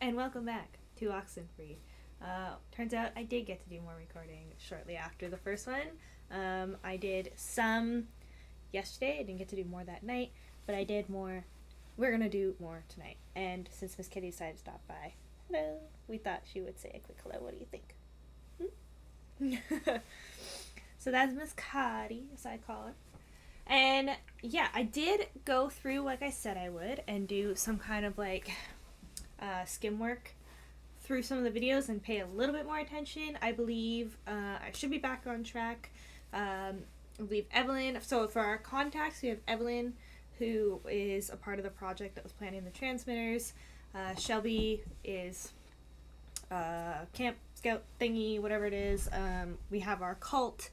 and welcome back to Oxenfree. Turns out I did get to do more recording shortly after the first one. I did some yesterday. I didn't get to do more that night, but I did more. We're gonna do more tonight. And since Miss Kitty decided to stop by, hello, we thought she would say a quick hello. What do you think? So that's Miss Cotty, as I call her. And yeah, I did go through, like I said I would, and do some kind of like skim work through some of the videos and pay a little bit more attention. I believe I should be back on track. I believe Evelyn, so for our contacts, we have Evelyn, who is a part of the project that was planning the transmitters. Shelby is Camp Scout thingy, whatever it is. We have our cult.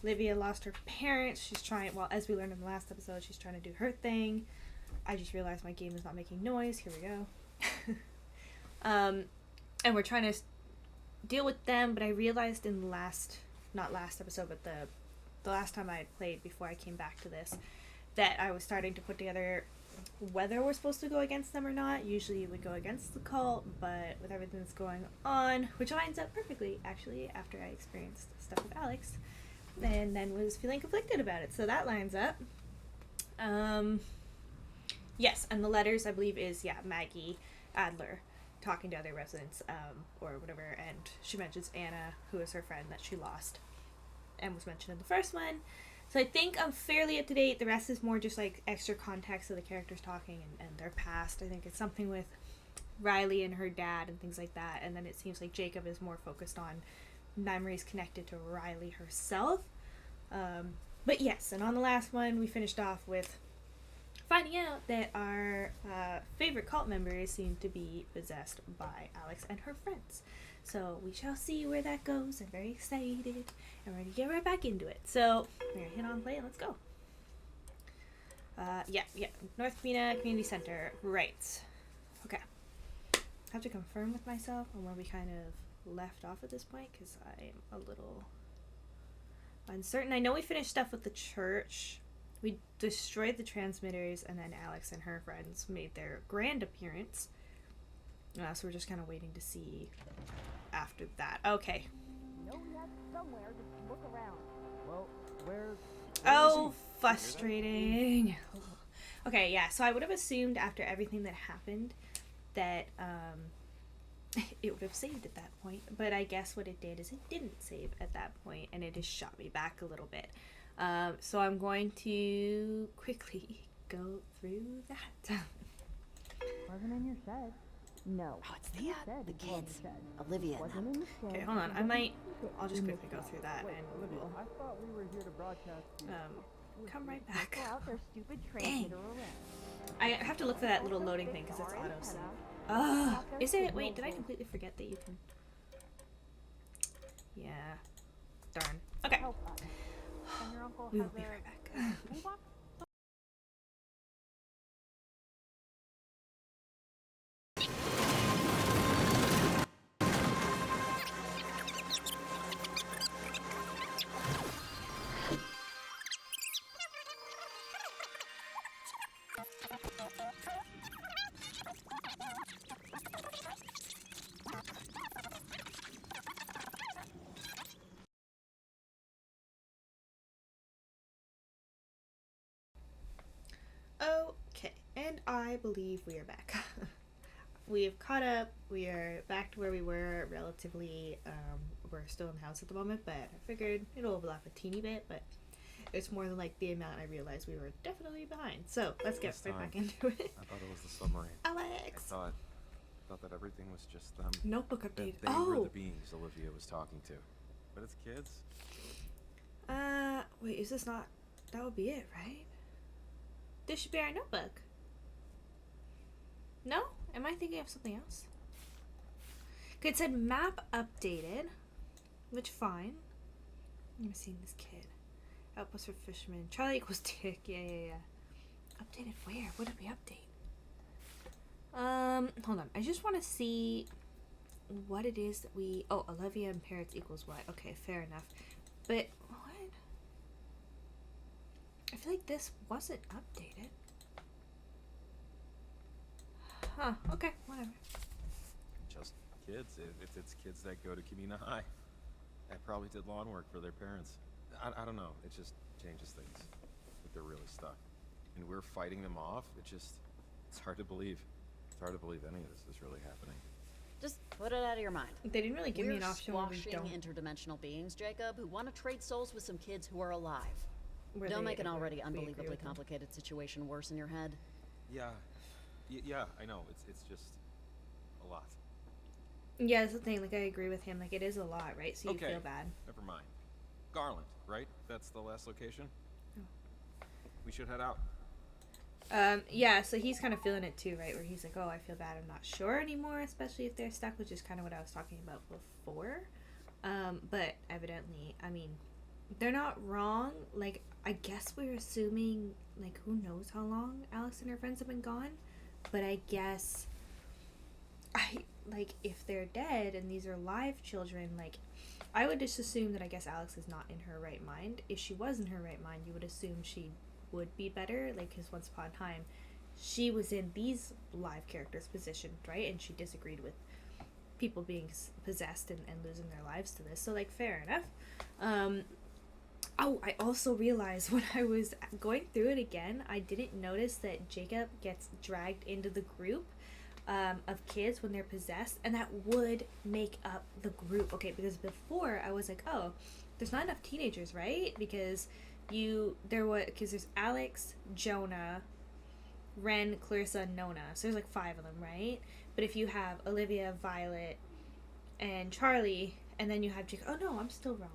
Olivia lost her parents. She's trying, well, as we learned in the last episode, she's trying to do her thing. I just realized my game is not making noise. Here we go. And we're trying to deal with them, but I realized in the not last episode, but the last time I had played before I came back to this, that I was starting to put together whether we're supposed to go against them or not. Usually you would go against the cult, but with everything that's going on, which lines up perfectly, actually, after I experienced stuff with Alex, and then was feeling conflicted about it. So that lines up. Yes, and the letters, I believe, is, Maggie Adler talking to other residents, or whatever, and she mentions Anna, who is her friend that she lost, and was mentioned in the first one. So I think I'm fairly up to date. The rest is more just like extra context of the characters talking and their past. I think it's something with Riley and her dad and things like that, and then it seems like Jacob is more focused on memories connected to Riley herself. But yes, and on the last one we finished off with finding out that our favorite cult members seem to be possessed by Alex and her friends. So we shall see where that goes. I'm very excited, and we're going to get right back into it. So we're going to hit on play and let's go. North Pena Community Center. Right. Okay. I have to confirm with myself on where we kind of left off at this point, because I'm a little uncertain. I know we finished stuff with the church. We destroyed the transmitters, and then Alex and her friends made their grand appearance. So we're just kind of waiting to see after that. Okay. Somewhere, just look around. Well, where frustrating. Okay, yeah, so I would have assumed after everything that happened that it would have saved at that point, but I guess what it did is it didn't save at that point, and it just shot me back a little bit. So I'm going to quickly go through that. Wasn't in your shed. No. Oh, it's the kids. Olivia and them. Okay, hold on. I'll just quickly go through that, and we'll I thought we were here to broadcast. come right back. Out their stupid transmitter around. I have to look for that little loading thing because it's auto-save. Is it? Wait, did I completely forget that you can? Yeah. Darn. Okay. We will be right back. Okay, and I believe we are back. We have caught up. We are back to where we were relatively. We're still in the house at the moment, but I figured it'll overlap a teeny bit, but it's more than like the amount I realized we were definitely behind. So let's get right back into it. I thought it was the submarine. Alex! I thought that everything was just them. Notebook update. That they were the beings Olivia was talking to. But it's kids. Wait, is this not... That would be it, right? This should be our notebook. No? Am I thinking of something else? Okay, it said map updated, which fine. I'm seeing this kid. Outpost for fishermen. Charlie equals Dick. Yeah. Updated where? What did we update? Hold on. I just want to see what it is that we... Oh, Olivia and parrots equals what? Okay, fair enough. But what? I feel like this wasn't updated. Huh, okay, whatever. kids. If it's kids that go to Kamina High. I probably did lawn work for their parents. I don't know. It just changes things. But they're really stuck. And we're fighting them off. It's hard to believe. It's hard to believe any of this is really happening. Just put it out of your mind. They didn't really give me an We're option where we squashing don't. interdimensional beings, Jacob, who want to trade souls with some kids who are alive. where Don't they make an agree- already we agree unbelievably with them. complicated situation worse in your head. Yeah. Yeah, I know. It's just a lot. Yeah, that's the thing. Like, I agree with him. Like, it is a lot, right? So you Okay. feel bad. Never mind. Garland, right? That's the last location? Oh. We should head out. Yeah, so he's kind of feeling it too, right? Where he's like, oh, I feel bad. I'm not sure anymore, especially if they're stuck, which is kind of what I was talking about before. But evidently, I mean, they're not wrong. Like, I guess we're assuming, like, who knows how long Alex and her friends have been gone. But I guess, if they're dead and these are live children, like, I would just assume that I guess Alex is not in her right mind. If she was in her right mind, you would assume she would be better, like, because once upon a time, she was in these live characters' position, right? And she disagreed with people being possessed and losing their lives to this. So, like, fair enough. Oh, I also realized when I was going through it again, I didn't notice that Jacob gets dragged into the group of kids when they're possessed, and that would make up the group. Okay, because before I was like, oh, there's not enough teenagers, right? Because there's Alex, Jonah, Ren, Clarissa, and Nona. So there's like 5 of them, right? But if you have Olivia, Violet, and Charlie, and then you have Jacob. Oh no, I'm still wrong.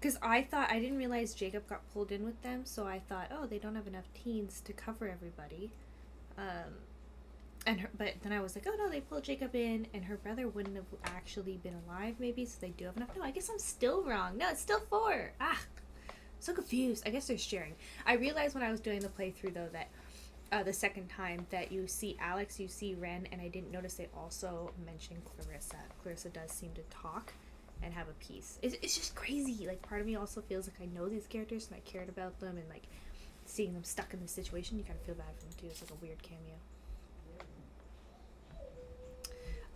Because I didn't realize Jacob got pulled in with them, so I thought, oh, they don't have enough teens to cover everybody. But then I was like, oh no, they pulled Jacob in, and her brother wouldn't have actually been alive, maybe, so they do have enough. No, I guess I'm still wrong. No, it's still 4. So confused. I guess they're sharing. I realized when I was doing the playthrough, though, that the second time that you see Alex, you see Ren, and I didn't notice they also mentioned Clarissa. Clarissa does seem to talk and have a piece. It's just crazy. Like, part of me also feels like I know these characters and I cared about them, and, like, seeing them stuck in this situation, you kind of feel bad for them, too. It's like a weird cameo.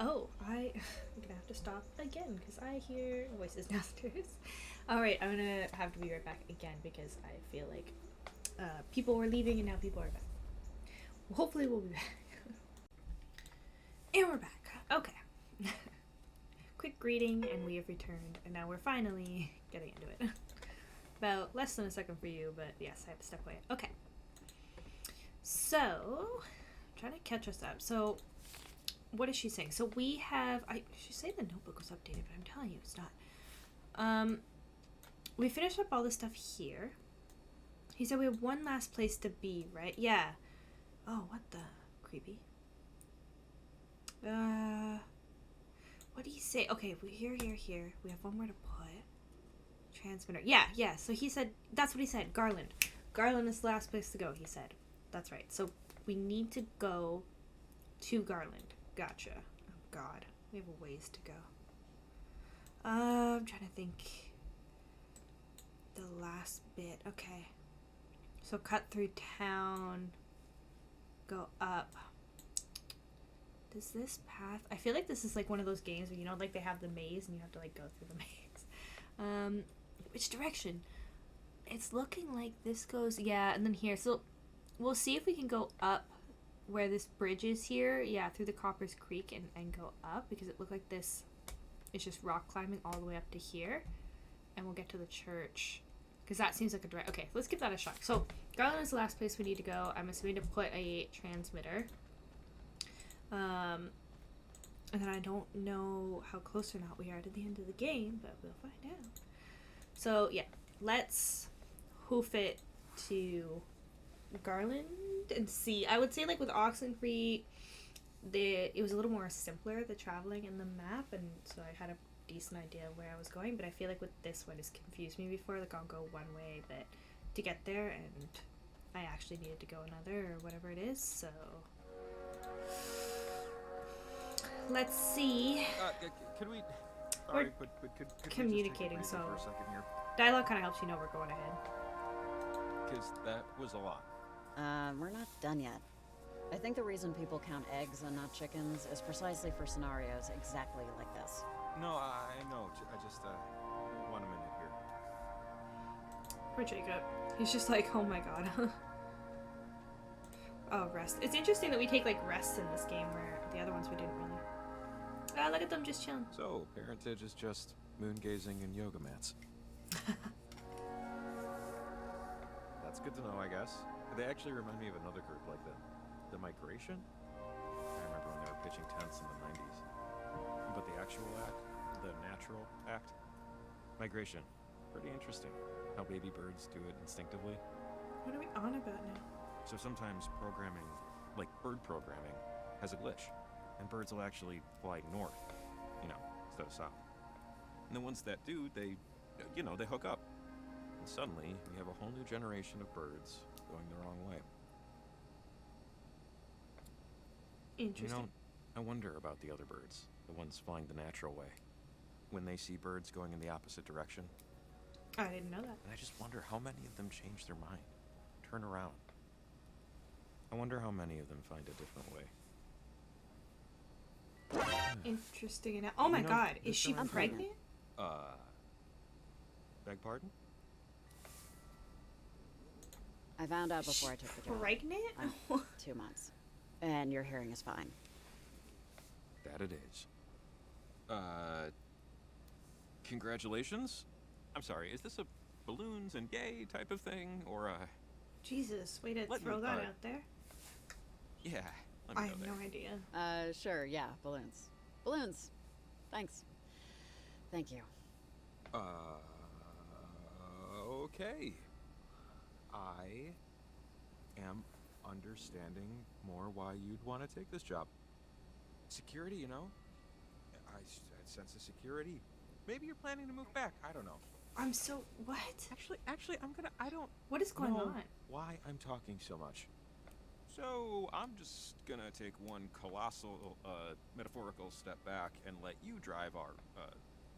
Oh, I'm gonna have to stop again because I hear voices downstairs. Alright, I'm gonna have to be right back again because I feel like people were leaving and now people are back. Well, hopefully we'll be back. And we're back. Okay. Quick greeting and we have returned, and now we're finally getting into it. About less than a second for you, but yes, I have to step away. Okay. So, I'm trying to catch us up. So, what is she saying? So we have, she's saying the notebook was updated, but I'm telling you it's not. We finished up all this stuff here. He said we have one last place to be, right? Yeah. Oh, what the? Creepy. What do you say? Okay, we here. We have one more to put. Transmitter. Yeah. So he said, that's what he said. Garland. Garland is the last place to go, he said. That's right. So we need to go to Garland. Gotcha. Oh, God. We have a ways to go. I'm trying to think. The last bit. Okay. So cut through town. Go up. Does this path... I feel like this is like one of those games where, you know, like they have the maze and you have to like go through the maze. Which direction? It's looking like this goes... Yeah, and then here. So we'll see if we can go up where this bridge is here, yeah, through the Coppers Creek and go up, because it looked like this is just rock climbing all the way up to here, and we'll get to the church, because that seems like a direct... Okay, let's give that a shot. So, Garland is the last place we need to go. I'm assuming to put a transmitter. And then I don't know how close or not we are to the end of the game, but we'll find out. So, yeah, let's hoof it to Garland and see. I would say, like, with Oxenfree, it was a little more simpler, the traveling and the map, and so I had a decent idea of where I was going, but I feel like with this one, it's confused me before. Like, I'll go one way, but to get there, and I actually needed to go another, or whatever it is, so let's see. Could we... We're Sorry, but could we communicating, just take a breather so for a second here? dialogue kind of helps you know we're going ahead. Because that was a lot. We're not done yet. I think the reason people count eggs and not chickens is precisely for scenarios exactly like this. No, I know. I just, 1 minute here. Poor Jacob. He's just like, oh my god. Oh, rest. It's interesting that we take like rests in this game where the other ones we didn't really. Ah, look at them just chilling. So, parentage is just moon gazing and yoga mats. That's good to know, I guess. They actually remind me of another group, like the Migration. I remember when they were pitching tents in the 90s. But the actual act, the natural act, migration, pretty interesting. How baby birds do it instinctively. What are we on about now? So sometimes programming, like bird programming, has a glitch, and birds will actually fly north, instead of south. And the ones that do, they hook up. And suddenly, we have a whole new generation of birds going the wrong way. Interesting. I wonder about the other birds, the ones flying the natural way, when they see birds going in the opposite direction. I didn't know that. And I just wonder how many of them change their mind, turn around. I wonder how many of them find a different way. Interesting enough. Oh my god, is she I'm pregnant? Beg pardon? I found out before I took the job. Pregnant? I'm 2 months. And your hearing is fine. That it is. Congratulations? I'm sorry, is this a balloons and gay type of thing, or Jesus, way to Let throw me, that out there. yeah, let me I know have there. no idea. Sure, yeah, balloons. Balloons. Thanks. Thank you. Okay. I am understanding more why you'd want to take this job. Security, I sense a security. Maybe you're planning to move back. I don't know. I'm so what? Actually, I don't What is going know on? why I'm talking so much. So I'm just gonna take one colossal, metaphorical step back and let you drive our,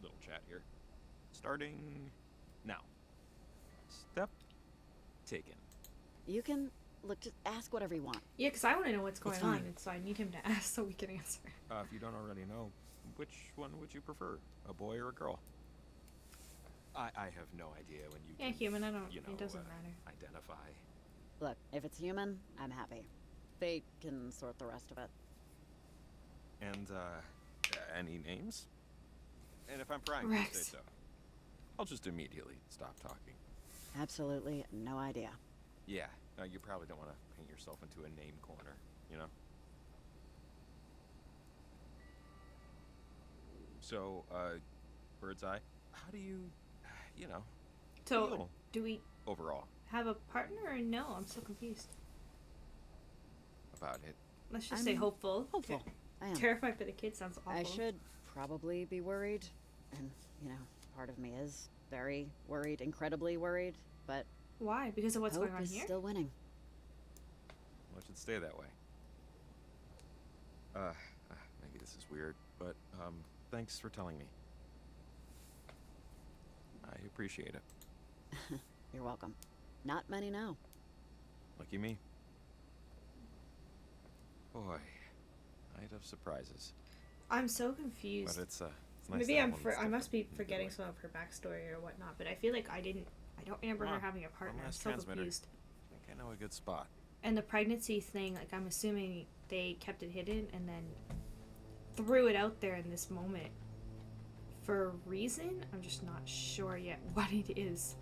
little chat here. Starting now. Step taken. You can just ask whatever you want. Yeah, because I want to know what's going It's on, fine. and so I need him to ask so we can answer. If you don't already know, which one would you prefer, a boy or a girl? I have no idea when you Yeah, can, human, I don't. It doesn't matter. identify. Look, if it's human, I'm happy. Fate can sort the rest of it. And, any names? And if I'm prying, Rex. you say so. I'll just immediately stop talking. Absolutely no idea. Yeah, you probably don't want to paint yourself into a name corner, So, bird's eye, how do you, So, feel do we overall have a partner or no? I'm so confused. about it? Let's just I'm say hopeful. Hopeful. I am. Terrified for the kid sounds awful. I should probably be worried. And, part of me is very worried, incredibly worried. But Why? Because of what's hope going on is here? still winning. Well, it should stay that way. Maybe this is weird, but, thanks for telling me. I appreciate it. You're welcome. Not many know. Lucky me. Boy, night of surprises. I'm so confused. But it's nice Maybe to have one that's I must be different in a good forgetting way. some of her backstory or whatnot, but I feel like I don't remember her Come on, having a partner. I'm last so transmitter. confused. I think I know a good spot. And the pregnancy thing, like I'm assuming they kept it hidden and then threw it out there in this moment for a reason. I'm just not sure yet what it is.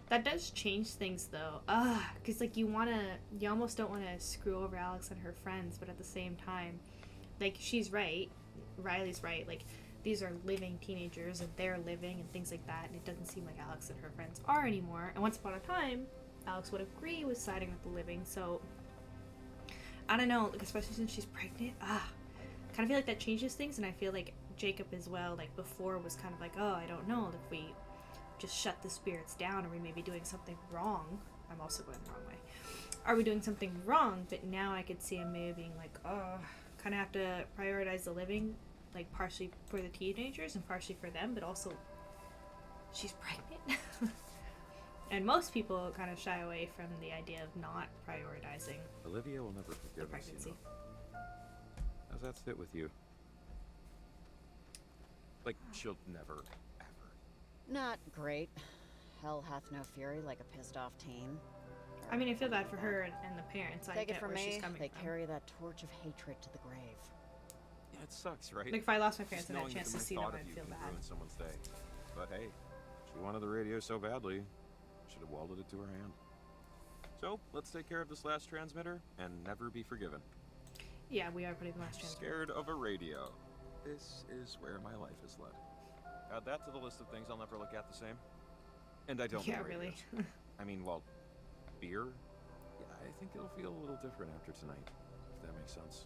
That does change things though. Cause like you almost don't wanna screw over Alex and her friends, but at the same time, like she's right, Riley's right. Like these are living teenagers and they're living and things like that, and it doesn't seem like Alex and her friends are anymore. And once upon a time, Alex would agree with siding with the living. So I don't know, like especially since she's pregnant. Kind of feel like that changes things, and I feel like Jacob as well. Like before was kind of like, oh, I don't know if we just shut the spirits down, or we may be doing something wrong. I'm also going the wrong way. Are we doing something wrong? But now I could see him maybe being like, oh, kind of have to prioritize the living, like partially for the teenagers and partially for them, but also she's pregnant. And most people kind of shy away from the idea of not prioritizing Olivia will never the forgive us, pregnancy. you know. How's that sit with you? Like, she'll never, ever. Not great. Hell hath no fury like a pissed off teen. I mean, I feel bad for her and the parents. I Take it get from where she's me, coming they from. carry that torch of hatred to the grave. Yeah, it sucks, right? Like, if I lost my parents Just and had a knowing that chance the to mere see them, thought of I'd you feel can bad. ruin someone's day. But hey, she wanted the radio so badly, should have welded it to her hand. So, let's take care of this last transmitter and never be forgiven. Yeah, we are putting the last transfer. Scared of a radio. This is where my life is led. Add that to the list of things I'll never look at the same. And I don't Yeah, mean really. radios. I mean, well, beer? Yeah, I think it'll feel a little different after tonight, if that makes sense.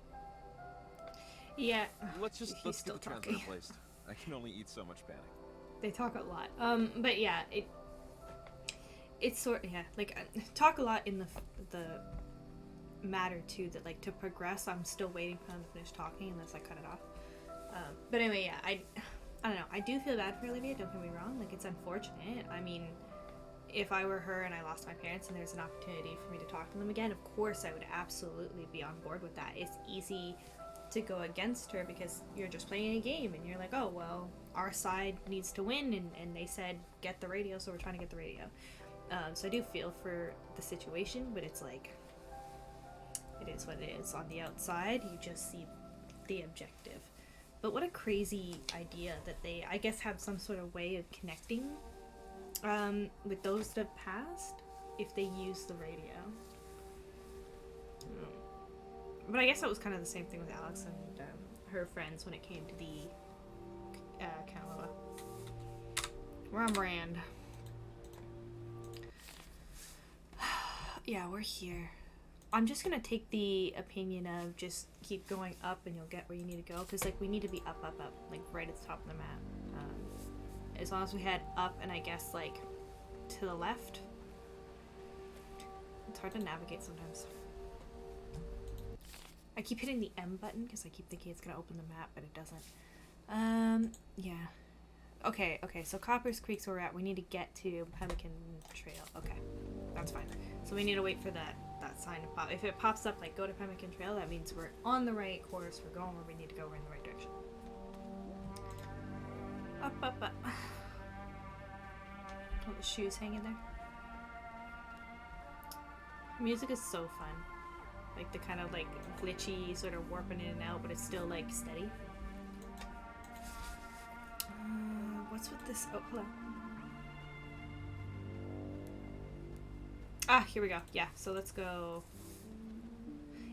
Yeah. Let's He's get the still transmitter talking. placed. I can only eat so much panic. They talk a lot. But yeah, it's sort like talk a lot in the matter too, that like to progress I'm still waiting for them to finish talking unless I cut it off. But anyway, yeah, I don't know, I do feel bad for Olivia, don't get me wrong, like it's unfortunate. I mean, if I were her and I lost my parents and there's an opportunity for me to talk to them again, of course I would absolutely be on board with that. It's easy to go against her because you're just playing a game and you're like, oh well, our side needs to win, and they said get the radio, so we're trying to get the radio. So I do feel for the situation, but it's like, it is what it is. On the outside, you just see the objective. But what a crazy idea that they, I guess, have some sort of way of connecting with those that have passed if they use the radio. But I guess that was kind of the same thing with Alex and her friends when it came to the Canva. We're on brand. Yeah, we're here. I'm just gonna take the opinion of just keep going up and you'll get where you need to go, because like we need to be up, like right at the top of the map. As long as we head up and I guess like to the left. It's hard to navigate sometimes. I keep hitting the M button because I keep thinking it's gonna open the map, but it doesn't. Yeah. Okay, so Copper's Creek's where we're at. We need to get to Pemmican Trail. Okay, that's fine. So we need to wait for that sign to pop. If it pops up like go to Pemmican Trail, that means we're on the right course. We're going where we need to go. We're in the right direction. Up. Oh, the shoes hanging there. Music is so fun. Like the kind of like glitchy, sort of warping in and out, but it's still like steady. What's with this? Oh, hello. Ah, here we go. Yeah, so let's go.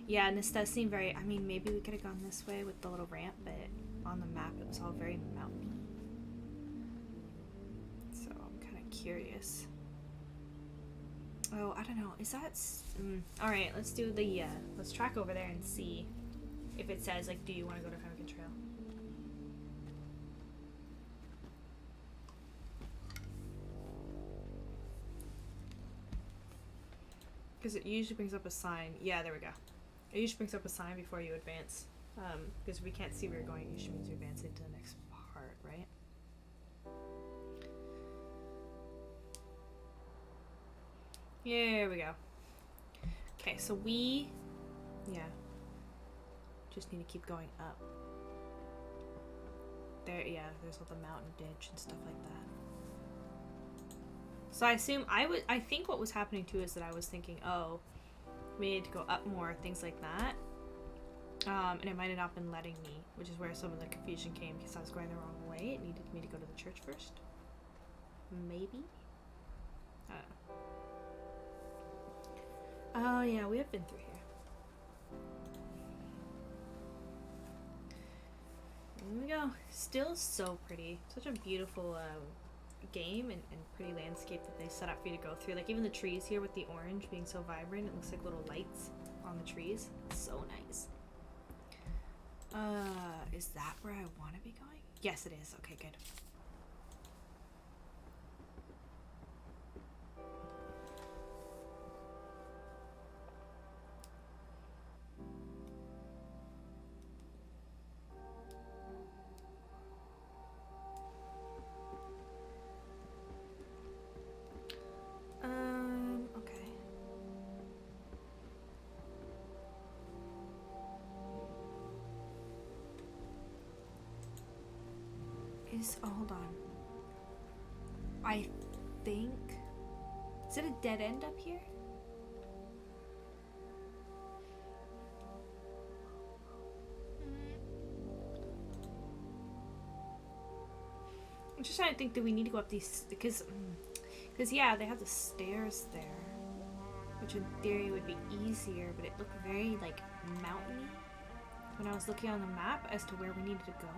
Yeah, and this does seem very, I mean, maybe we could have gone this way with the little ramp, but on the map it was all very mountainy. So I'm kind of curious. Oh, I don't know. Is that... Alright, let's do the... let's track over there and see if it says, like, do you want to go to Pemmican Trail? Because it usually brings up a sign. Yeah, there we go. It usually brings up a sign before you advance. Because we can't see where you're going. It usually means you advance into the next part, right? Here we go. Okay, so we... Yeah. Just need to keep going up. There, yeah, there's all the mountain ditch and stuff like that. So I assume I think what was happening too is that I was thinking, oh, we need to go up more, things like that. And it might have not been letting me, which is where some of the confusion came because I was going the wrong way. It needed me to go to the church first. Maybe? I don't know. Oh yeah, we have been through here. There we go. Still so pretty. Such a beautiful game and pretty landscape that they set up for you to go through. Like even the trees here with the orange being so vibrant, it looks like little lights on the trees. It's so nice. Is that where I want to be going? Yes, it is. Okay, good. these... Oh, hold on. I think... Is it a dead end up here? I'm just trying to think, do we need to go up these... Because yeah, they have the stairs there. Which in theory would be easier, but it looked very, like, mountainy when I was looking on the map as to where we needed to go.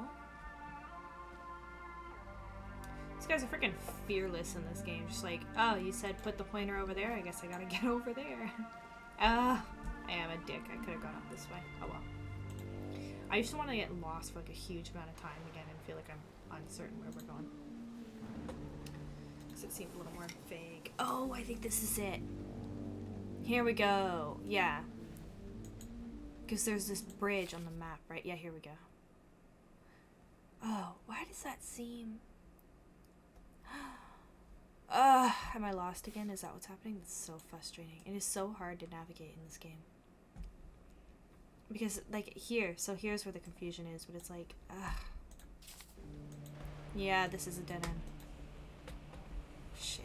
These guys are freaking fearless in this game. Just like, oh, you said put the pointer over there, I guess I gotta get over there. I am a dick. I could have gone up this way. Oh well. I used to want to get lost for like a huge amount of time again and feel like I'm uncertain where we're going. Because it seemed a little more vague. Oh, I think this is it. Here we go. Yeah. Because there's this bridge on the map, right? Yeah, here we go. Oh, why does that seem... am I lost again? Is that what's happening? That's so frustrating. It is so hard to navigate in this game. Because, like, here's where the confusion is, but it's like, yeah, this is a dead end. Shit.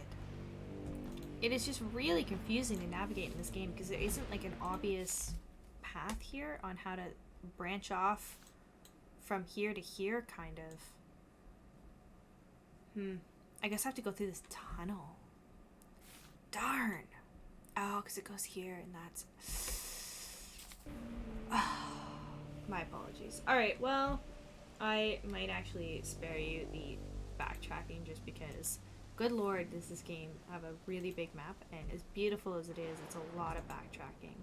It is just really confusing to navigate in this game because there isn't, like, an obvious path here on how to branch off from here to here, kind of. I guess I have to go through this tunnel. Darn. Oh, because it goes here and that's... My apologies. Alright, well, I might actually spare you the backtracking just because, good lord, does this game have a really big map, and as beautiful as it is, it's a lot of backtracking.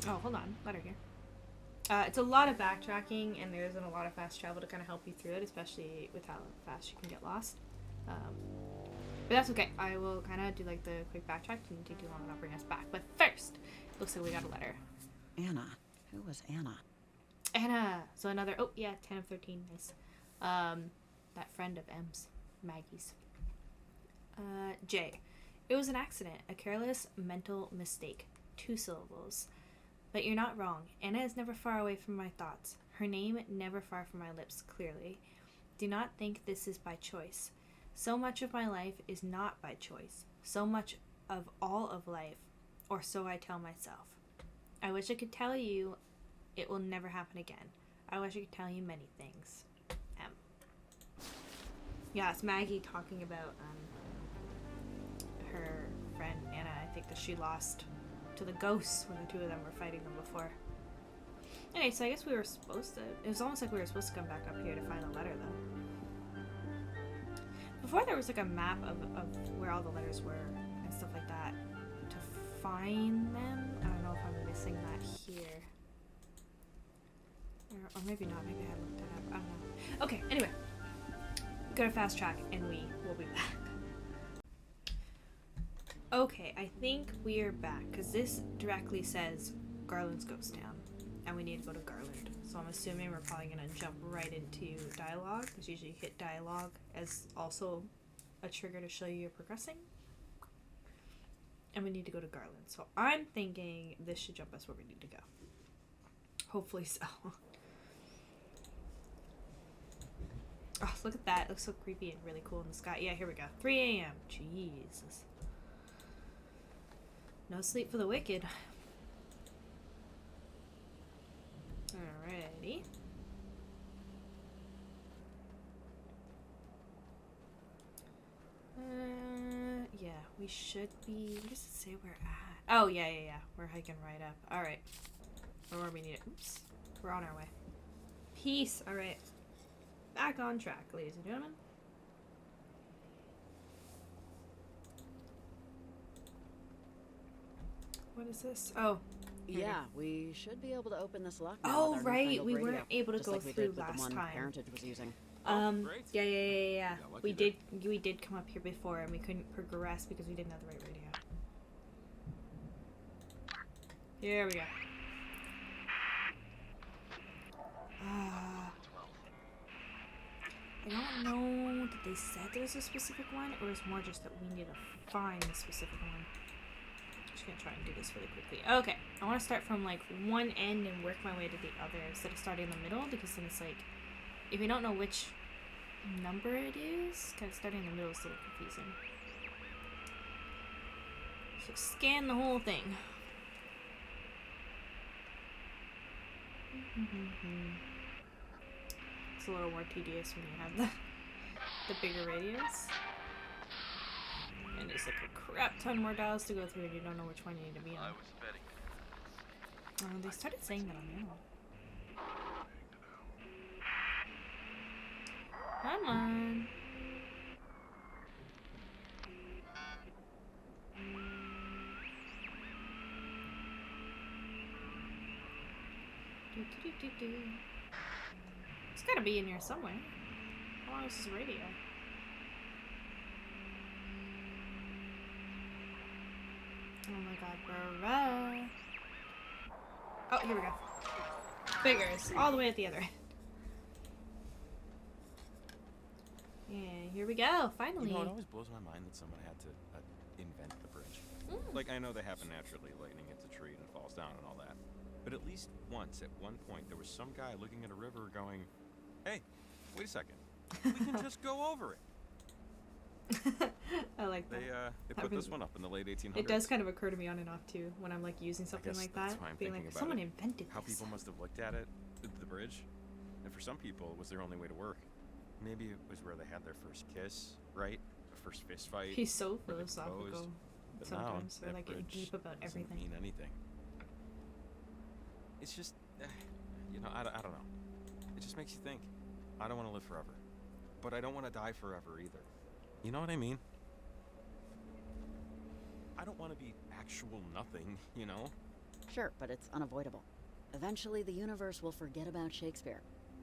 Oh, hold on. Letter here. It's a lot of backtracking, and there isn't a lot of fast travel to kind of help you through it, especially with how fast you can get lost. But that's okay. I will kind of do like the quick backtrack. Didn't take too long, and I'll bring us back. But first, looks like we got a letter. Anna. Who was Anna? Anna. So another. Oh yeah, 10 of 13. Nice. That friend of M's, Maggie's. J. It was an accident, a careless mental mistake. 2 syllables. But you're not wrong. Anna is never far away from my thoughts. Her name never far from my lips, clearly. Do not think this is by choice. So much of my life is not by choice. So much of all of life, or so I tell myself. I wish I could tell you it will never happen again. I wish I could tell you many things. M. Yeah, it's Maggie talking about her friend Anna. I think that she lost to the ghosts when the 2 of them were fighting them before. Anyway, so I guess we were supposed to... It was almost like we were supposed to come back up here to find the letter, though. Before there was like a map of where all the letters were and stuff like that. To find them? I don't know if I'm missing that here. Or maybe not. Maybe I looked it up. I don't know. Okay, anyway. Go to fast track and we will be back. Okay, I think we're back, because this directly says Garland's Ghost Town, and we need to go to Garland. So I'm assuming we're probably going to jump right into dialogue, because usually you hit dialogue as also a trigger to show you you're progressing. And we need to go to Garland. So I'm thinking this should jump us where we need to go. Hopefully so. Oh, look at that. It looks so creepy and really cool in the sky. Yeah, here we go. 3 a.m. Jesus. No sleep for the wicked. Alrighty. Yeah, we should be... What does it say we're at? Oh, yeah. We're hiking right up. Alright. Where we need it. Oops. We're on our way. Peace. Alright. Back on track, ladies and gentlemen. What is this? Oh. Yeah, we should be able to open this lock now Oh, with our right. newfangled We radio, weren't able to just go like we through did with last the one time. Parentage was using. Great. Yeah. lucky We did come up here before and we couldn't progress because we didn't have the right radio. Here we go. I don't know that they said there was a specific one, or it's more just that we need to find a specific one. I'm just gonna try and do this really quickly. Okay, I want to start from like one end and work my way to the other instead of starting in the middle, because then it's like if you don't know which number it is, kind of starting in the middle is a little confusing. So scan the whole thing. It's a little more tedious when you have the bigger radios. And there's like a crap ton more dials to go through and you don't know which one you need to be on. They started saying that on the internet. Come on. It's gotta be in here somewhere. How long is this radio? Oh my god, bruh. Oh, here we go. Figures. All the way at the other end. Yeah, here we go. Finally. You know, it always blows my mind that someone had to invent the bridge. Like, I know they happen naturally, lightning hits a tree and it falls down and all that. But at least once, at one point, there was some guy looking at a river going, hey, wait a second. We can just go over it. I like that. They put this one up in the late 1800s. It does kind of occur to me on and off too when I'm like using something like that. That's why I'm being thinking like, about someone it. invented How this. people must have looked at it, the bridge. And for some people, it was their only way to work. Maybe it was where they had their first kiss, right? The first fist fight. He's so where they philosophical. proposed. But Sometimes now, they're that like getting bridge deep about doesn't everything. mean anything. It's just, you know, I don't know. It just makes you think. I don't want to live forever. But I don't want to die forever either. You know what I mean? I don't want to be actual nothing, you know? Sure, but it's unavoidable. Eventually, the universe will forget about Shakespeare.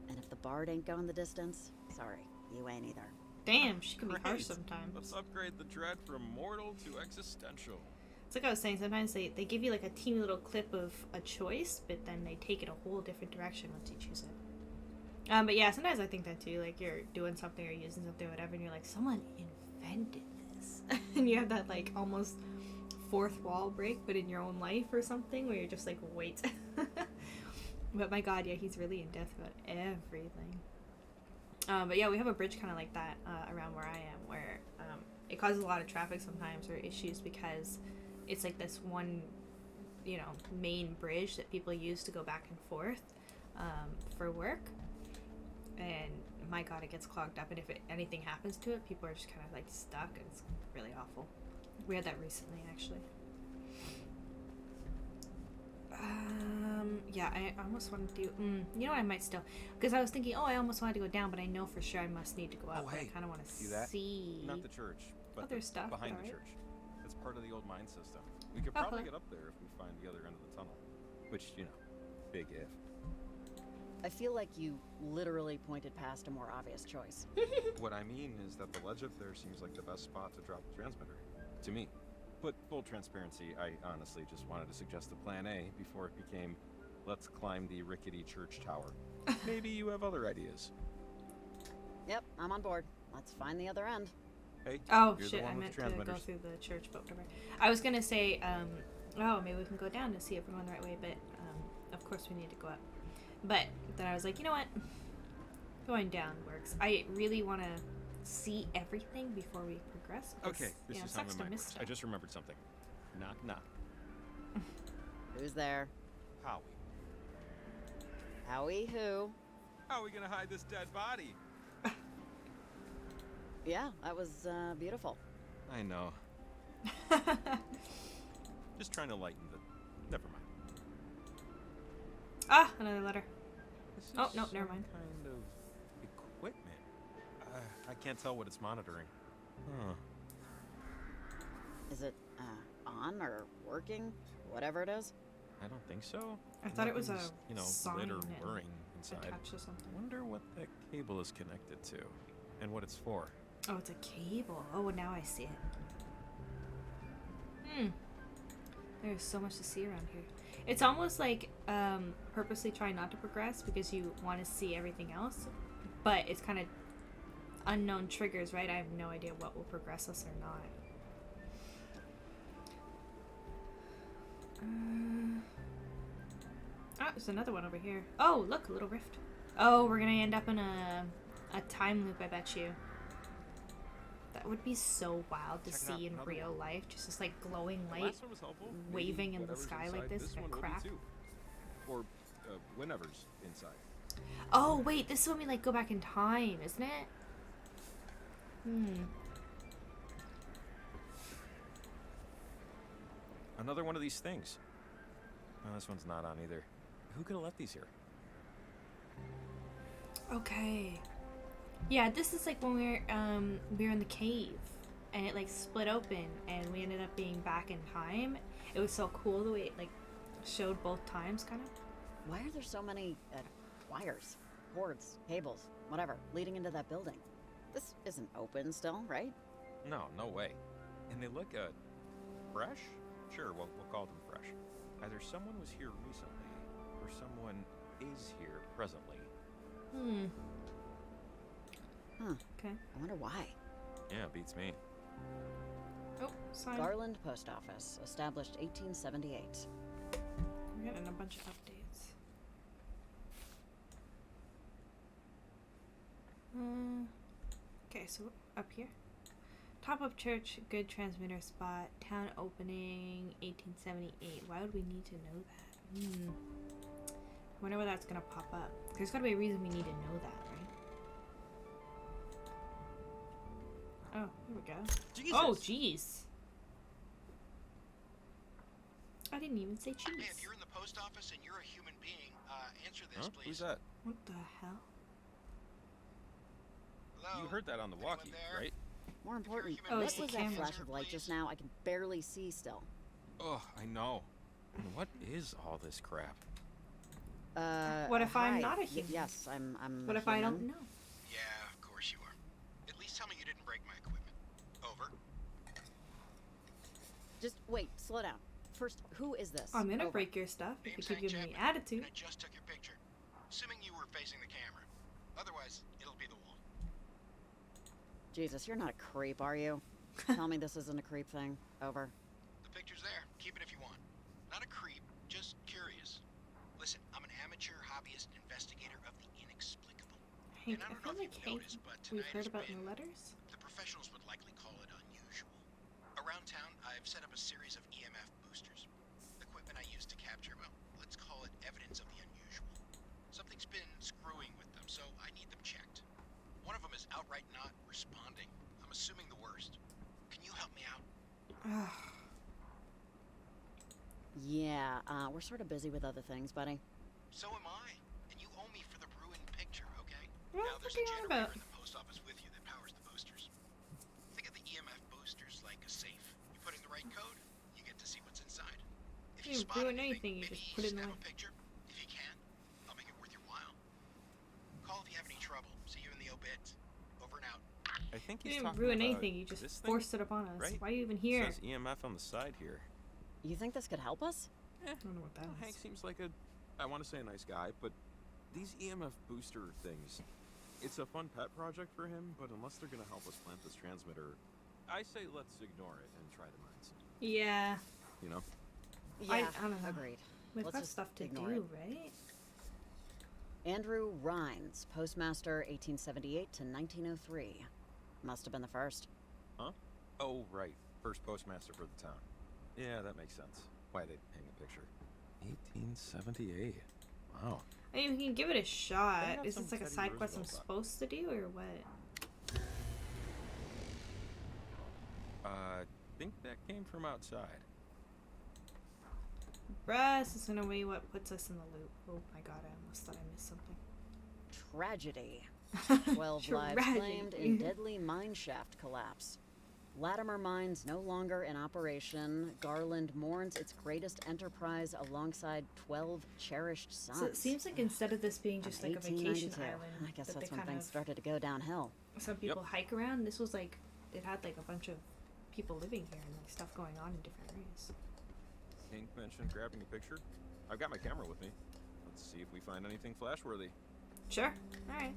And if the bard ain't going the distance, sorry, you ain't either. Damn, she can be harsh Great. sometimes. Let's upgrade the dread from mortal to existential. It's like I was saying, sometimes they give you like a teeny little clip of a choice, but then they take it a whole different direction once you choose it. But yeah, sometimes I think that too. Like you're doing something or using something or whatever, and you're like, someone invented this. And you have that like almost fourth wall break, but in your own life or something, where you're just like, wait. But my god, yeah, he's really in depth about everything. But yeah, we have a bridge kind of like that around where I am, where it causes a lot of traffic sometimes or issues because it's like this one, you know, main bridge that people use to go back and forth for work. And my god, it gets clogged up, and if anything happens to it, people are just kind of like stuck, and it's really awful. We had that recently, actually. Yeah, I almost wanted to do, you know what, I might still, because I was thinking, I almost wanted to go down, but I know for sure I must need to go up, Oh, but hey, I kind of want to see that? see. Not the church, but Other stuff, behind the alright. church. It's part of the old mine system. We could Oh, probably cool. get up there if we find the other end of the tunnel. Which, you know, big if. I feel like you literally pointed past a more obvious choice. What I mean is that the ledge up there seems like the best spot to drop the transmitter. To me. But full transparency, I honestly just wanted to suggest a plan A before it became, let's climb the rickety church tower. Maybe you have other ideas. Yep, I'm on board. Let's find the other end. Hey, Oh you're shit, the one I with meant the to go transmitters. through the church, but whatever. I was gonna say, maybe we can go down to see if we're going the right way, but of course we need to go up. But then I was like, you know what? Going down works. I really want to see everything before we progress. because, Okay, this you know, is it how sucks my to mind miss works. I stuff. just remembered something. Knock, knock. Who's there? Howie. Howie who? How are we gonna hide this dead body? Yeah, that was beautiful. I know. Just trying to lighten the... Never mind. Ah, another letter. This Oh, is no, some never mind. kind of equipment. I can't tell what it's monitoring. Huh. Is it on or working? Whatever it is? I don't think so. I thought it was a Nothing's, you know, sign lit or and whirring inside. attached to something. Wonder what that cable is connected to, and what it's for. Oh, it's a cable. Oh, now I see it. There's so much to see around here. It's almost like purposely trying not to progress because you want to see everything else, but it's kind of unknown triggers, right? I have no idea what will progress us or not. There's another one over here. Oh, look, a little rift. Oh, we're gonna end up in a time loop, I bet you. That would be so wild to Check it out, see in another real one. life. Just this like glowing The light. last one was helpful. Maybe waving in the whatever's sky like inside this, like a one will be crack. too. Or whenever's inside. Oh, wait, this is when we like go back in time, isn't it? Another one of these things. No, this one's not on either. Who could have left these here? Okay. Yeah, this is like when we were in the cave and it like split open and we ended up being back in time. It was so cool the way it like showed both times, kind of. Why are there so many wires, cords, cables, whatever, leading into that building? This isn't open still, right? No, no way. And they look fresh? Sure, we'll call them fresh. Either someone was here recently, or someone is here presently. Okay. I wonder why. Yeah, beats me. Oh, sign. Garland Post Office, established 1878. We're getting a bunch of updates. Okay, so up here. Top of church, good transmitter spot. Town opening, 1878. Why would we need to know that? I wonder where that's gonna pop up. There's gotta be a reason we need to know that, right? Oh, here we go. Jesus! Oh, jeez. I didn't even say cheese. Hey, if you're in the post office and you're a human being, answer this, Huh? please. Who's that? What the hell? Hello? You heard that on the Anyone walkie, there? right? More important, Oh, what it's the was that camera. flash of light just now? I can barely see still. Oh, I know. And what is all this crap? What if I'm hi. not a human? Yes, I'm What a if I don't human. know? Yeah, of course you are. At least tell me you didn't break my equipment. Over. Just wait, slow down. First, who is this? I'm gonna Over. break your stuff if you Name's keep Hank giving me Chapman, attitude. And I just took your picture. Assuming you were facing the camera. Otherwise, it'll be the wall. Jesus, you're not a creep, are you? Tell me this isn't a creep thing. Over. The picture's there. Keep it if you want. Not a creep, just curious. Listen, I'm an amateur hobbyist investigator of the inexplicable. Hank, And I I don't feel know like if you've Hank noticed, but we've tonight heard has about in been- the letters. The professionals would likely call it unusual. Around town, I've set up a series of EMF boosters. Equipment I use to capture, well, let's call it evidence of the unusual. Something's been screwing with them, so I need them checked. One of them is outright not responding. I'm assuming the worst. Can you help me out? Yeah, we're sort of busy with other things, buddy. So am I. And you owe me for the ruined picture, okay? What Now the there's fuck a are you on generator about? in the post office with you that powers the boosters. Think of the EMF boosters like a safe. You put in the right code, you get to see what's inside. If You spot ruin anything, you maybe just put it in snap the a picture. If you can, I'll make it worth your while. Call if you have any trouble. See you in the obit. Over and out. I think You he's didn't talking ruin about anything, you just this thing, forced it upon us. right? Why are you even It here? says EMF on the side here. You think this could help us? I don't know what that Well, is. Hank seems like I want to say a nice guy, but these EMF booster things, it's a fun pet project for him, but unless they're going to help us plant this transmitter, I say let's ignore it and try the mines. Yeah, You know? Yeah, I don't know. agreed. we've Let's got just stuff to ignore do, it. right? Andrew Rhines, postmaster, 1878 to 1903. Must have been the first. Huh? Oh, right. First postmaster for the town. Yeah, that makes sense. Why they hang a picture. 1878. Wow. I mean, we can give it a shot. have Is some this like a Teddy side quest I'm Roosevelt supposed to do, or what? I think that came from outside. Russ is in a way what puts us in the loop. Oh my god, I almost thought I missed something. Tragedy. 12 lives claimed in deadly mine shaft collapse. Latimer Mines no longer in operation. Garland mourns its greatest enterprise alongside 12 cherished sons. So it seems like instead of this being just like a vacation 1892. island, I guess that that's they when kind things of, started to go downhill. some people hike around. This was like, it had like a bunch of people living here and like stuff going on in different areas. Hank mentioned grabbing a picture. I've got my camera with me. Let's see if we find anything flashworthy. Sure. Alright.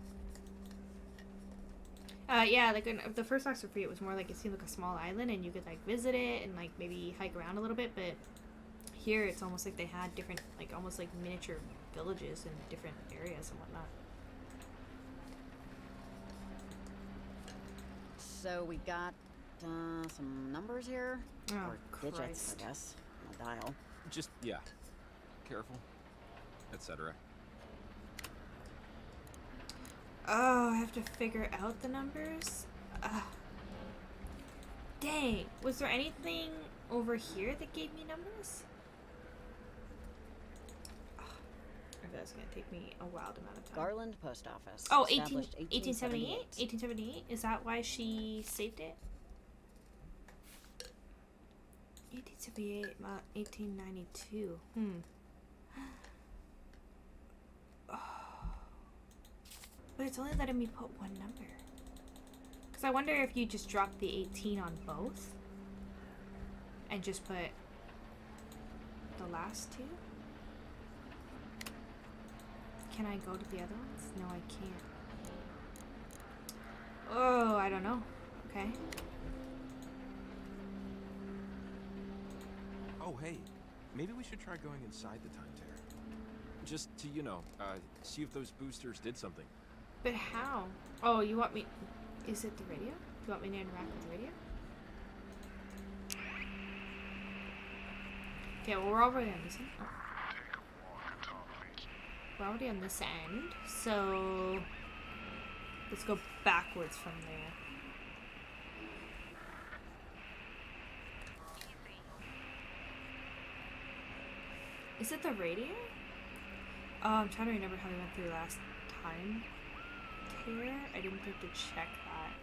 Yeah, like the first Oxenfree, it was more like it seemed like a small island and you could like visit it and like maybe hike around a little bit, but here it's almost like they had different, like almost like miniature villages in different areas and whatnot. So we got some numbers here. Oh, or digits, Christ. I guess. On the dial. Just, yeah. Careful. Etc. Oh, I have to figure out the numbers? Dang. Was there anything over here that gave me numbers? I feel it's going to take me a wild amount of time. Garland Post Office. Oh, established 1878? 1878? Is that why she saved it? 1878, 1892. Oh. But it's only letting me put one number. Because I wonder if you just drop the 18 on both and just put the last two. Can I go to the other ones? No, I can't. Oh, I don't know. Okay. Oh, hey. Maybe we should try going inside the time tear. Just to, see if those boosters did something. But how? Oh, you want me... Is it the radio? You want me to interact with the radio? Okay, well, we're already on this end. Oh. We're already on this end, so... Let's go backwards from there. Is it the radio? Oh, I'm trying to remember how we went through last time. I didn't think to check that.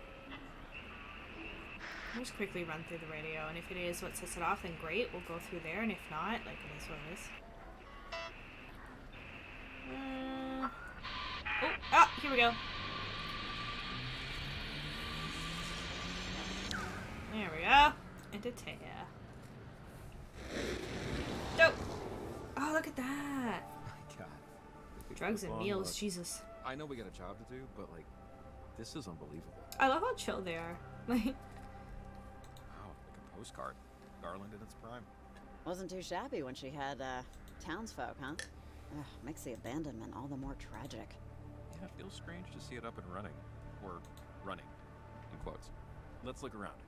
I'll just quickly run through the radio, and if it is what sets it off, then great, we'll go through there, and if not, like, it is what it is. Here we go. There we go. Entertainer. Dope. Oh, look at that. God. Drugs and meals, Jesus. I know we got a job to do, but, like, this is unbelievable. I love how chill they are. Like, wow, like a postcard. Garland in its prime. Wasn't too shabby when she had, townsfolk, huh? Ugh, makes the abandonment all the more tragic. Yeah, it feels strange to see it up and running. Or running, in quotes. Let's look around.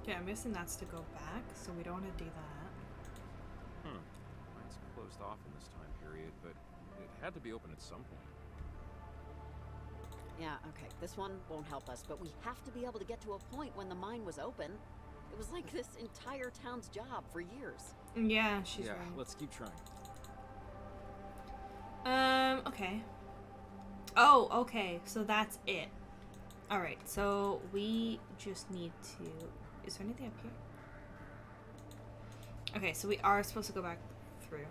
yeah, I'm guessing that's to go back, so we don't want to do that. It's closed off in this time period, but it had to be open at some point. Yeah, okay, this one won't help us, but we have to be able to get to a point when the mine was open. It was like this entire town's job for years. Yeah, she's right. Let's keep trying. Okay. Oh, okay, so that's it. Alright, so we just need to... Is there anything up here? Okay, so we are supposed to go back through.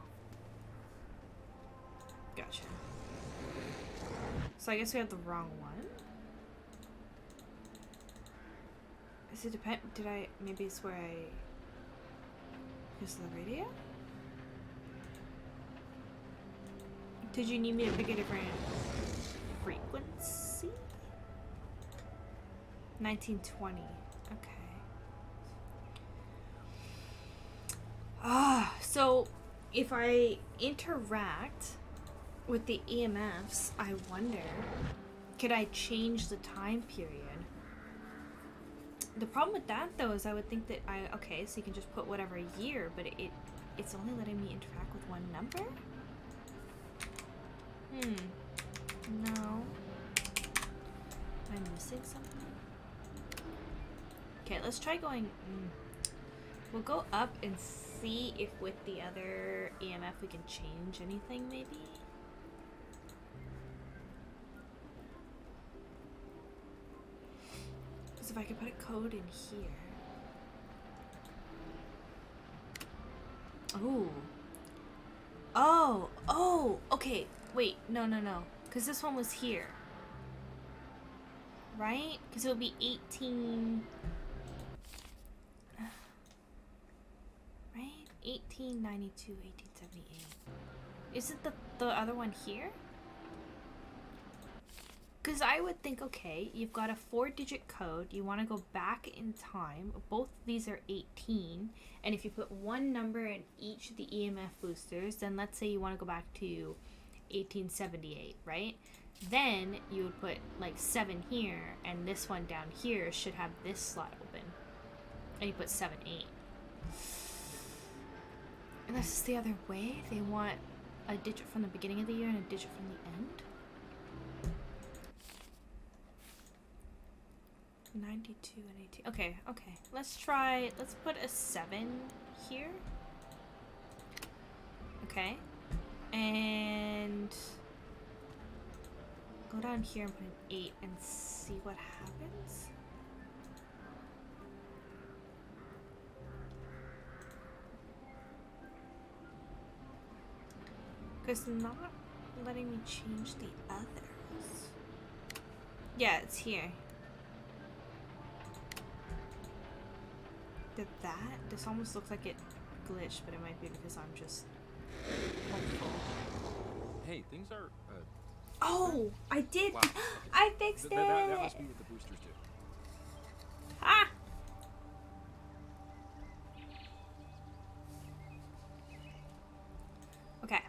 Gotcha. So I guess we have the wrong one. Does it depend? Did I... Maybe it's where I... Is the radio? Did you need me to pick a different frequency? 1920. Okay. So if I interact with the EMFs, I wonder, could I change the time period? The problem with that though is I would think that okay, so you can just put whatever year, but it's only letting me interact with one number? No. Am I missing something? Okay, let's try going... We'll go up and see if with the other EMF we can change anything, maybe? Because if I could put a code in here... Oh, okay. Wait, no. Because this one was here. Right? Because it would be 18... Right? 1892, 1878. Is it the other one here? Because I would think, okay, you've got a 4-digit code. You want to go back in time. Both of these are 18. And if you put one number in each of the EMF boosters, then let's say you want to go back to 1878, right? Then you would put like 7 here, and this one down here should have this slot open. And you put 7, 8. And this is the other way. They want a digit from the beginning of the year and a digit from the end. 92 and 18. Okay, okay. Let's put a 7 here. Okay. And go down here and put an 8 and see what happens. Because not letting me change the others. Yeah, it's here. Did that? This almost looks like it glitched, but it might be because I'm just hopeful. Hey, things are. Oh, I did. Wow. I fixed it. That must be what the boosters do. Ah. Okay.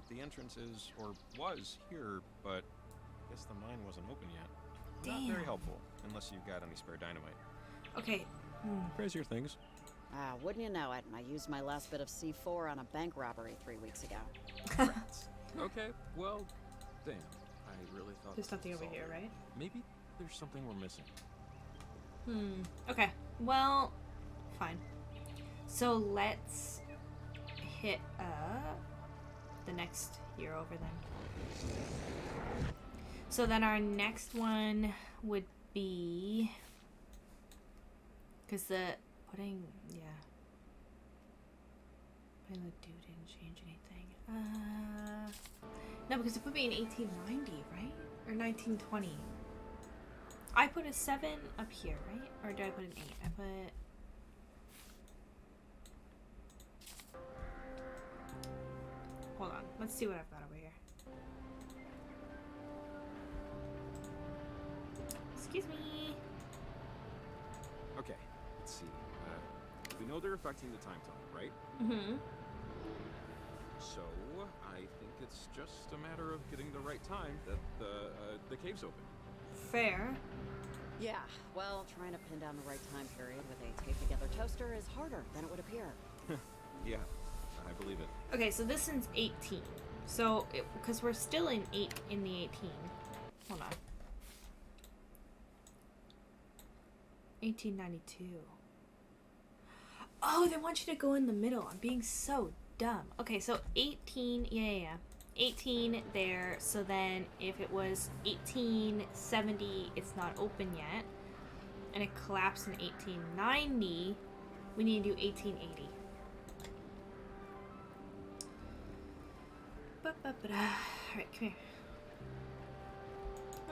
The entrance is, or was, here, but I guess the mine wasn't open yet. Damn. Not very helpful, unless you've got any spare dynamite. Okay. Crazier things. Ah, wouldn't you know it? I used my last bit of C4 on a bank robbery 3 weeks ago. Rats. Okay, well, damn. I really thought There's this something was over all here, there. right? Maybe there's something we're missing. Okay. Well, fine. So let's hit the next year over then. So then our next one would be, because the putting the dude didn't change anything. No, because it put me in 1890, right? Or 1920. I put a 7 up here, right? Or did I put an 8? I put... Hold on. Let's see what I've got over here. Excuse me. Okay, let's see. We know they're affecting the time tunnel, right? Mm-hmm. So, I think it's just a matter of getting the right time that the cave's open. Fair. Yeah, well, trying to pin down the right time period with a taped-together toaster is harder than it would appear. Yeah, I believe it. Okay, so this one's 18. So, because we're still in the 18. Hold on. 1892. Oh, they want you to go in the middle. I'm being so dumb. Okay, so 18, yeah. 18 there, so then if it was 1870, it's not open yet, and it collapsed in 1890, we need to do 1880. Alright, come here.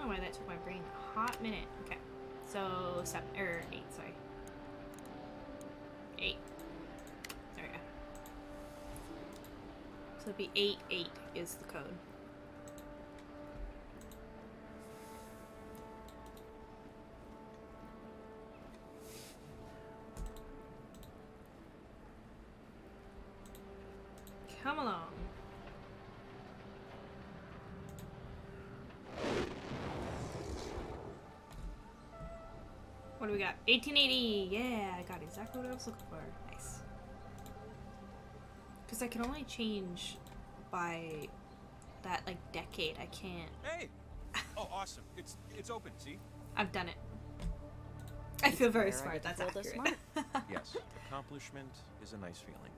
Oh, why that took my brain a hot minute. Okay, so 7, or 8, sorry. 8. There we go. So it'd be 88 is the code. Come along. What do we got? 1880! Yeah, I got exactly what I was looking for. Nice. Because I can only change by that, like, decade. I can't. Hey! Oh, awesome. It's open, see? I've done it. I feel very Rare I smart. get to That's feel this accurate. Yes. Accomplishment is a nice feeling.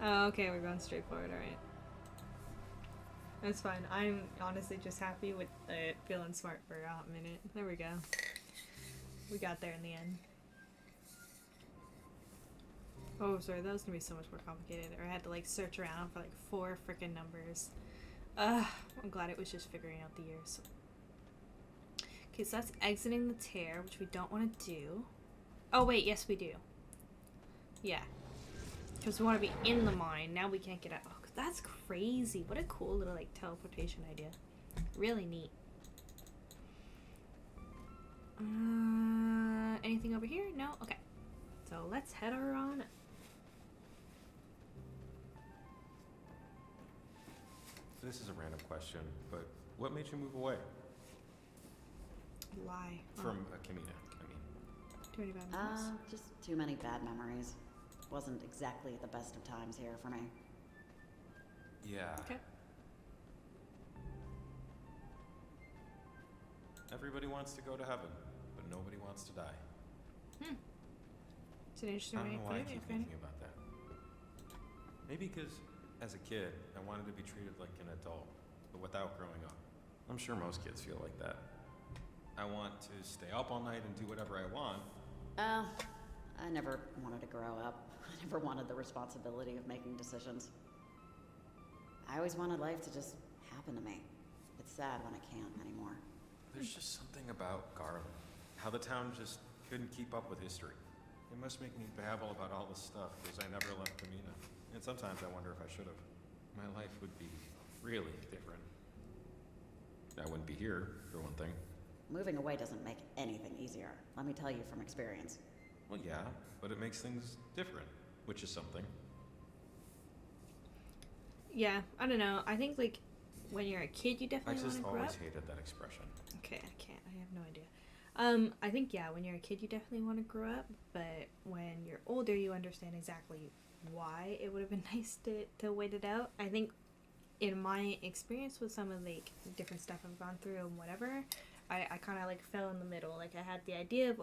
Oh, okay, we're going straight forward. Alright. That's fine. I'm honestly just happy with it feeling smart for a hot minute. There we go. We got there in the end. Oh, sorry, that was gonna be so much more complicated. Or I had to like search around for like 4 freaking numbers. I'm glad it was just figuring out the years. Okay, so that's exiting the tear, which we don't want to do. Oh wait, yes we do. Yeah. Because we want to be in the mine. Now we can't get out. Oh, that's crazy. What a cool little like teleportation idea. Really neat. Anything anything over here? No? Okay. So let's head her on up. This is a random question, but what made you move away? Lie. From Kamina, I mean. Too many bad memories. Just too many bad memories. Wasn't exactly the best of times here for me. Yeah. Okay. Everybody wants to go to heaven, but nobody wants to die. It's an interesting I way don't to know why I put it. keep thinking about that. Maybe because as a kid, I wanted to be treated like an adult, but without growing up. I'm sure most kids feel like that. I want to stay up all night and do whatever I want. I never wanted to grow up. I never wanted the responsibility of making decisions. I always wanted life to just happen to me. It's sad when it can't anymore. There's just something about Garland. How the town just couldn't keep up with history. It must make me babble about all this stuff because I never left Kamina. And sometimes I wonder if I should have. My life would be really different. I wouldn't be here, for one thing. Moving away doesn't make anything easier. Let me tell you from experience. Well, yeah, but it makes things different, which is something. Yeah, I don't know. I think, like, when you're a kid, you I definitely want just to grow up. always hated that expression. Okay, I can't. I have no idea. I think, yeah, when you're a kid, you definitely want to grow up. But when you're older, you understand exactly why it would have been nice to wait it out. I think in my experience with some of, like, different stuff I've gone through and whatever, I kind of, like, fell in the middle. Like, I had the idea of,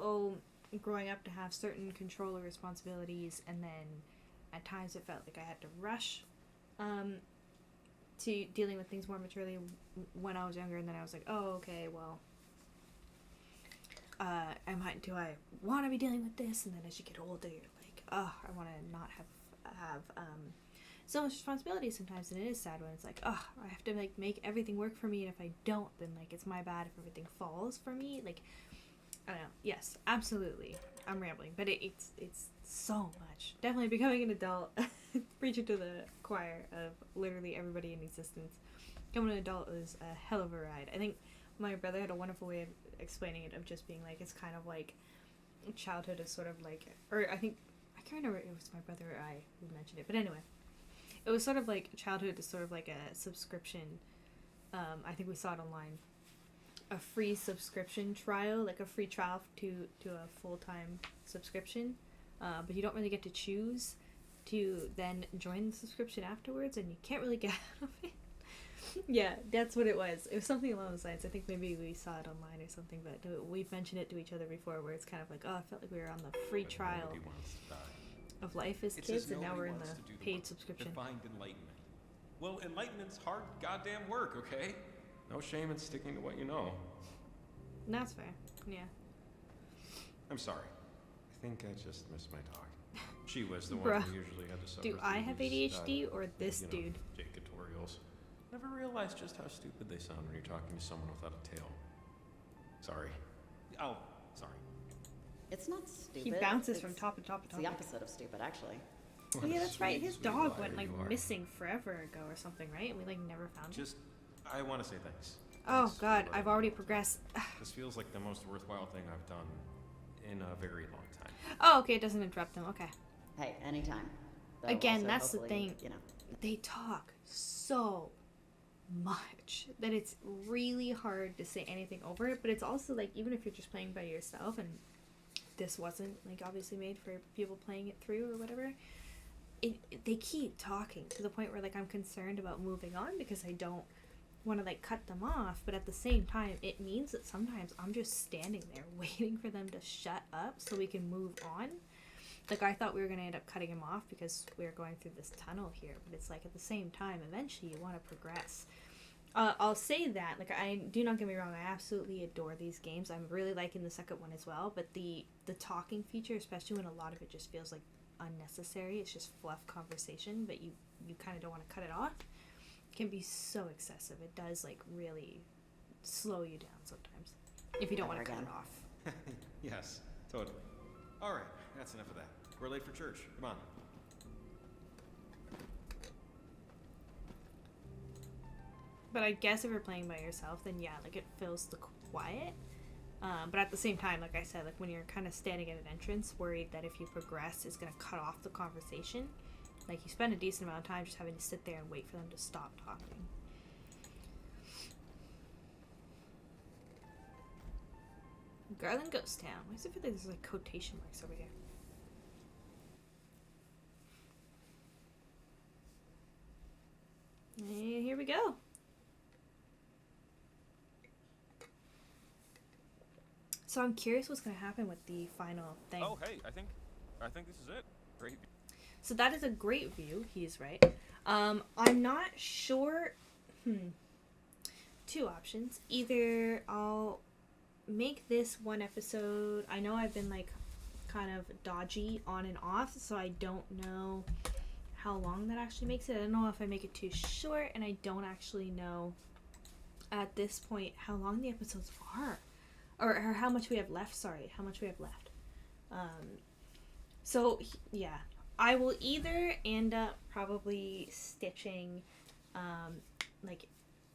growing up to have certain control or responsibilities, and then at times it felt like I had to rush to dealing with things more maturely when I was younger, and then I was like, oh, okay, well, do I want to be dealing with this? And then as you get older, you're like, oh, I want to not have so much responsibility sometimes, and it is sad when it's like, oh, I have to, like, make everything work for me, and if I don't, then, like, it's my bad if everything falls for me. Like, I don't know. Yes, absolutely. I'm rambling, but it's so much. Definitely becoming an adult, preaching to the choir of literally everybody in existence. Becoming an adult is a hell of a ride. I think my brother had a wonderful way of explaining it, of just being like, it's kind of like childhood is sort of like, or I can't remember if it was my brother or I who mentioned it, but anyway, it was sort of like childhood is sort of like a subscription. I think we saw it online. A free subscription trial, like a free trial to a full-time subscription, but you don't really get to choose to then join the subscription afterwards, and you can't really get out of it. Yeah, that's what it was. It was something along those lines. I think maybe we saw it online or something, but we've mentioned it to each other before, where it's kind of like, oh, I felt like we were on the free trial of life as kids, and now we're in the paid subscription. Find enlightenment. Well, enlightenment's hard goddamn work, okay? No shame in sticking to what you know. That's fair. Yeah. I'm sorry. I think I just missed my talk. She was the one who usually had to suffer. Do I have ADHD or this dude? Tutorials. Never realized just how stupid they sound when you're talking to someone without a tail. Sorry. Oh, sorry. It's not stupid. He bounces from top to top to top. It's the opposite of stupid, actually. Oh, yeah, that's right. His dog went, like, missing forever ago or something, right? And we, like, never found it. I want to say thanks. Oh, God, I've already progressed. This feels like the most worthwhile thing I've done in a very long time. Oh, okay, it doesn't interrupt them. Okay. Hey, anytime. Though Again, also, that's the hopefully, thing. You know. They talk so much that it's really hard to say anything over it, but it's also, like, even if you're just playing by yourself, and this wasn't, like, obviously made for people playing it through or whatever, they keep talking to the point where, like, I'm concerned about moving on because I don't want to, like, cut them off, but at the same time it means that sometimes I'm just standing there waiting for them to shut up so we can move on. Like, I thought we were going to end up cutting him off because we were going through this tunnel here, but it's like, at the same time, eventually you want to progress. I'll say that, like, do not get me wrong, I absolutely adore these games. I'm really liking the second one as well, but the talking feature, especially when a lot of it just feels like unnecessary, it's just fluff conversation, but you kind of don't want to cut it off, can be so excessive. It does, like, really slow you down sometimes if you don't want to cut it off. Yes, totally. Alright, that's enough of that. We're late for church. Come on. But I guess if you're playing by yourself, then yeah, like, it fills the quiet. But at the same time, like I said, like when you're kind of standing at an entrance, worried that if you progress, it's going to cut off the conversation. Like you spend a decent amount of time just having to sit there and wait for them to stop talking. Garland Ghost Town. Why does it feel like there's like quotation marks over here? And here we go. So I'm curious what's going to happen with the final thing. Oh, hey, I think this is it. Great. So that is a great view. He's right. I'm not sure. Two options. Either I'll make this one episode. I know I've been like kind of dodgy on and off, so I don't know how long that actually makes it. I don't know if I make it too short, and I don't actually know at this point how long the episodes are. Or how much we have left, sorry. How much we have left. So, yeah. I will either end up probably stitching, like,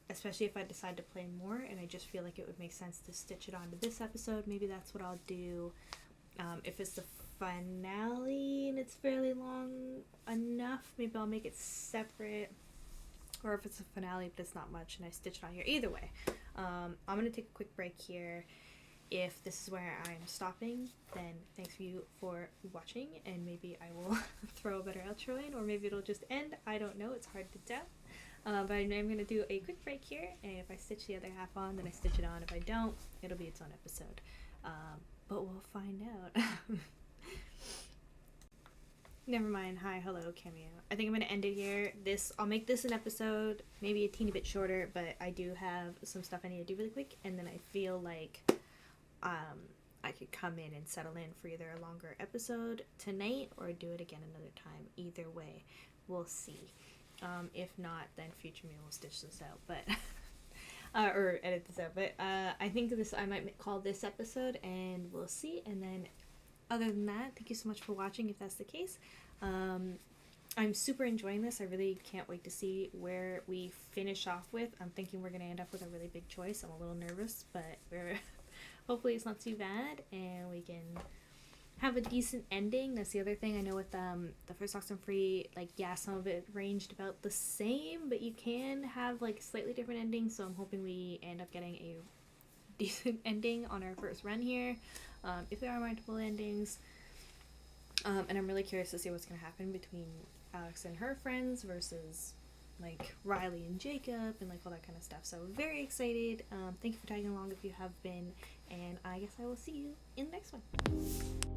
especially if I decide to play more, and I just feel like it would make sense to stitch it onto this episode. Maybe that's what I'll do. If it's the finale and it's fairly long enough, maybe I'll make it separate. Or if it's a finale but it's not much and I stitch it on here. Either way, I'm going to take a quick break here. If this is where I'm stopping, then thanks you for watching, and maybe I will throw a better outro in, or maybe it'll just end. I don't know, it's hard to tell. But I'm going to do a quick break here, and if I stitch the other half on, then I stitch it on. If I don't, it'll be its own episode. But we'll find out. Never mind. Hi, hello, cameo. I think I'm going to end it here. I'll make this an episode, maybe a teeny bit shorter, but I do have some stuff I need to do really quick, and then I feel like I could come in and settle in for either a longer episode tonight or do it again another time. Either way, we'll see. If not, then future me will stitch this out, but or edit this out. But I think I might call this episode, and we'll see. And then, other than that, thank you so much for watching. If that's the case, I'm super enjoying this. I really can't wait to see where we finish off with. I'm thinking we're gonna end up with a really big choice. I'm a little nervous, but hopefully it's not too bad, and we can have a decent ending. That's the other thing. I know with the first Oxenfree, like, yeah, some of it ranged about the same, but you can have like slightly different endings, so I'm hoping we end up getting a decent ending on our first run here, if there are multiple endings. And I'm really curious to see what's going to happen between Alex and her friends versus like Riley and Jacob and like all that kind of stuff. So very excited. Thank you for tagging along if you have been, and I guess I will see you in the next one.